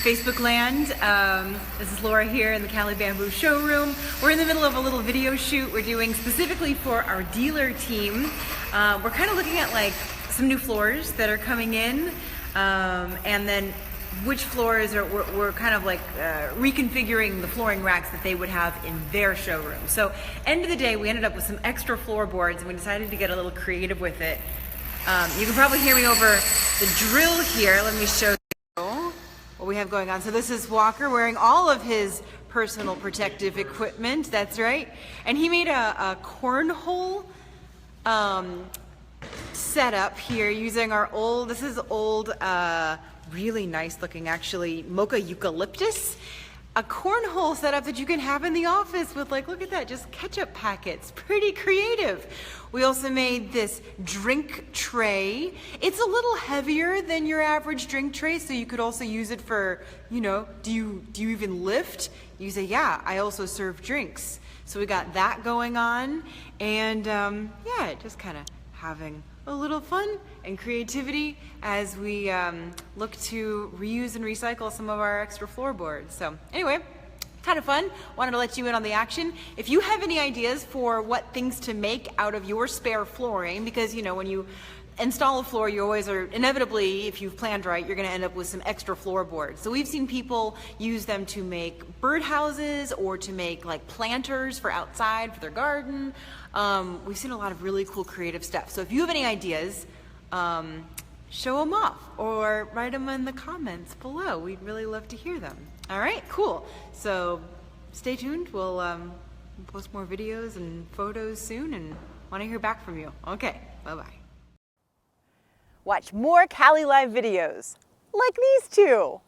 Facebook land. This is Laura here in the Cali Bamboo showroom. We're in the middle of a little video shoot we're doing specifically for our dealer team. We're kind of looking at like some new floors that are coming in, and then which floors are, we're kind of like reconfiguring the flooring racks that they would have in their showroom. So end of the day, we ended up with some extra floorboards and we decided to get a little creative with it. You can probably hear me over the drill here. Let me show you what we have going on. So this is Walker wearing all of his personal protective equipment. That's right. And he made a cornhole setup here using our old, this is old, really nice looking actually, mocha eucalyptus. A cornhole setup that you can have in the office with, like, look at that, just ketchup packets. Pretty creative. We also made this drink tray. It's a little heavier than your average drink tray, so you could also use it for, you know, do you even lift? You say, yeah, I also serve drinks. So we got that going on, and yeah, just kind of having a little fun and creativity as we look to reuse and recycle some of our extra floorboards. So anyway, kind of fun. Wanted to let you in on the action. If you have any ideas for what things to make out of your spare flooring, because you know when you install a floor, you always are inevitably, if you've planned right, you're going to end up with some extra floorboards. So we've seen people use them to make birdhouses or to make like planters for outside for their garden. We've seen a lot of really cool creative stuff. So if you have any ideas, show them off or write them in the comments below. We'd really love to hear them. All right, cool. So stay tuned. We'll post more videos and photos soon and want to hear back from you. Okay, bye-bye. Watch more Cali Live videos like these two.